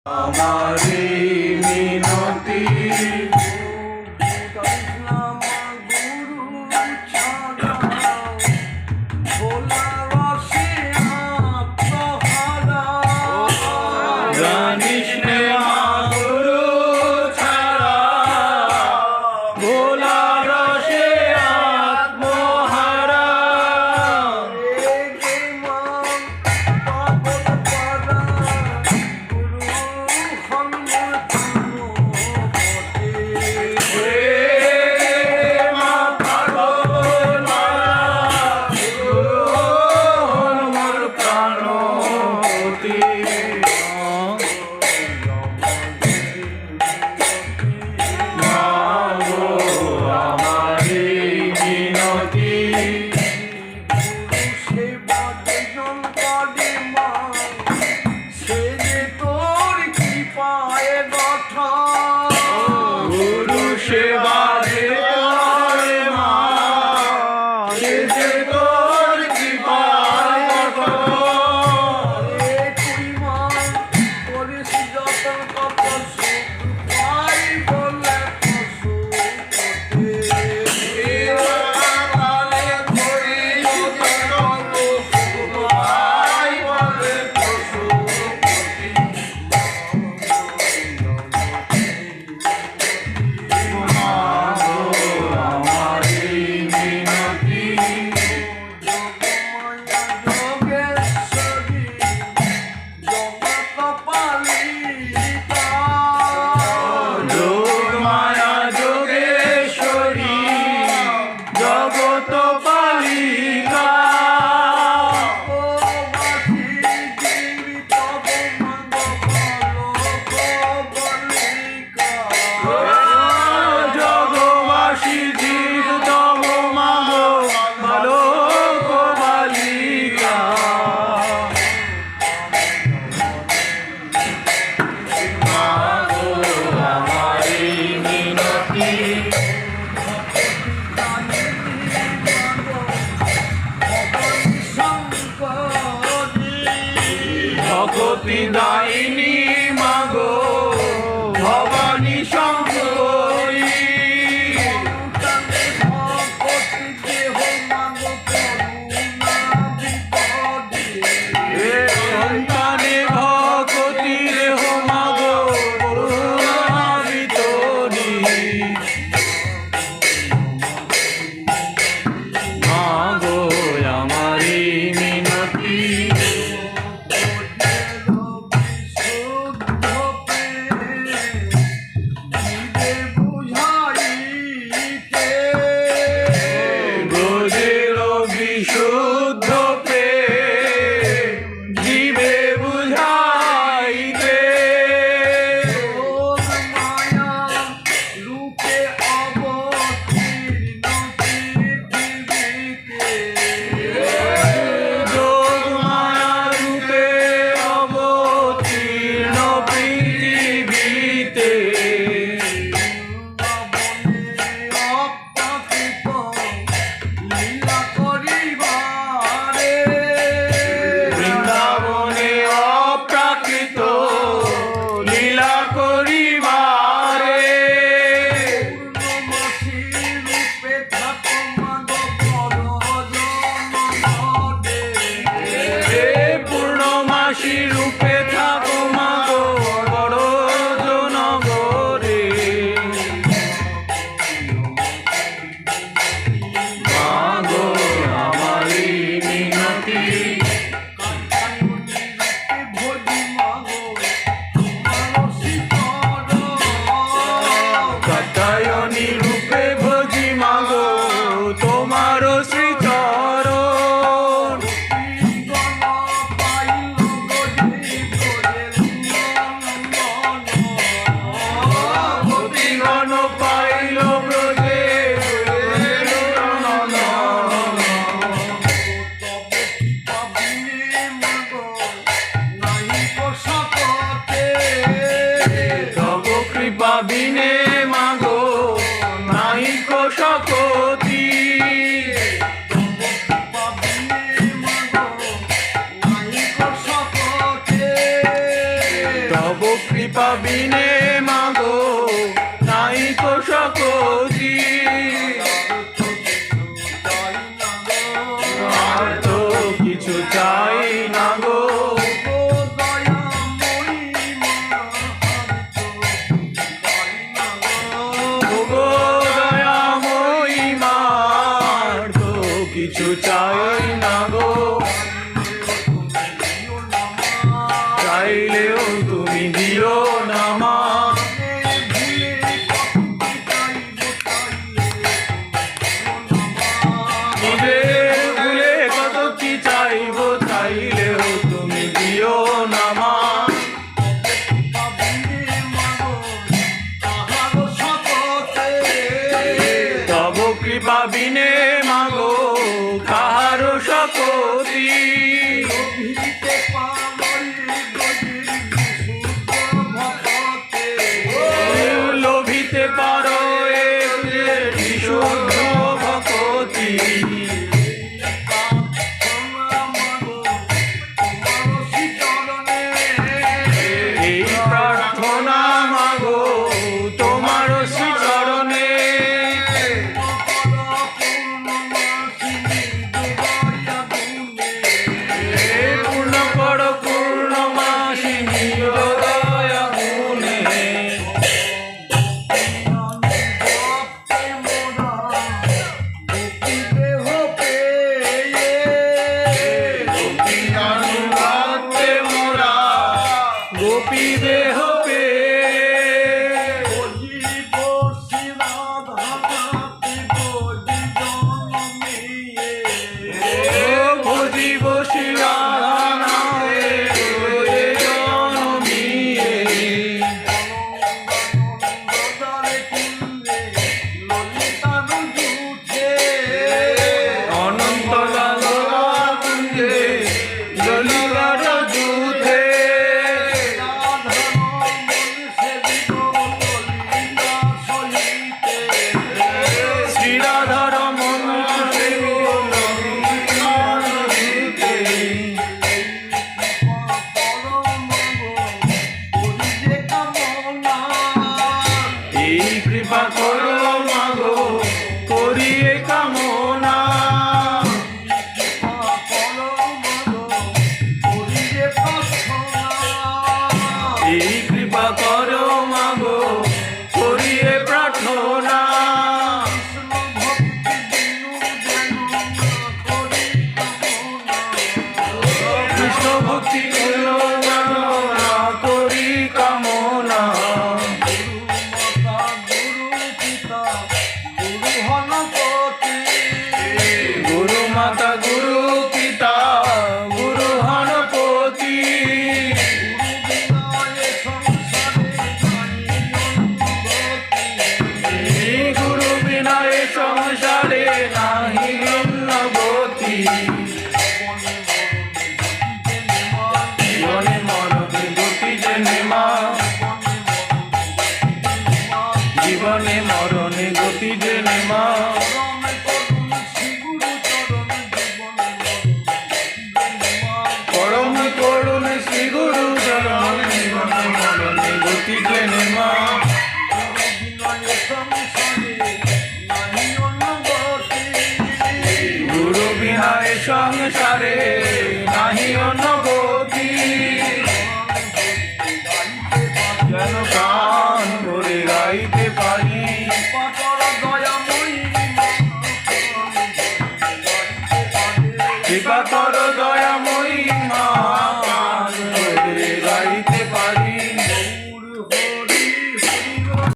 আমারি মিনতি জানিস নে মা গুরু ছাড়া ভোলা রসে আত্মহারা গুরু সেবা দে মা সে যে তোর কৃপায় তুই মা করিস যতন কত সুখ পাই বলে পশু কৃপা বিনে মাগো নাই তো শক্তি, আর তো কিছু চাই না গো। ওগো দয়াময়ী মা, আর তো কিছু চাই না গো। চাইলেও তুমি দিও না মা, নিজের ভুলে কত কি চাইবো, চাইলেও তুমি দিও না মা। তব কৃপা বিনে মাগো কাহারো শক্তি, লোভিতে পারো এ বিশুদ্ধ ভক্তি। এই প্রার্থনা মাগো তোমার শ্রীচরণে, পূর্ণ করো পূর্ণমাসিনী দয়া গুণে। অনুবাদে মোরা গোপী দেহ পে, ভজিব শিরাধনাতে জনমিয়ে। অনন্ত লালনা কুঞ্জে ললিতার যুদ্ধে, শ্রীরাধার মন সেবী ললিতার যুদ্ধে। এই কৃপা করো মাগো করিয়ে কামনা, এই কৃপা করো মাগো করিয়ে প্রার্থনা। কৃষ্ণ ভক্তি করো গণনা করি কামনা, গুরু মাতা গুরু পিতা গুরু হনপতি। এই গুরু বিনা এ সংসারে নাহি অন্য গতি, জীবনে মরণে গতি জেনে মা, জীবনে মরণে গতি জেনে মা। পরম করুণ শ্রী গুরু চরণ জীবনে মরণে গতি জেনে মা। গুরু বিনা এ সংসারে নাহি অন্য গতি, যেন কান ভরে গাইতে পারি। কৃপা করো দয়াময়ী মা,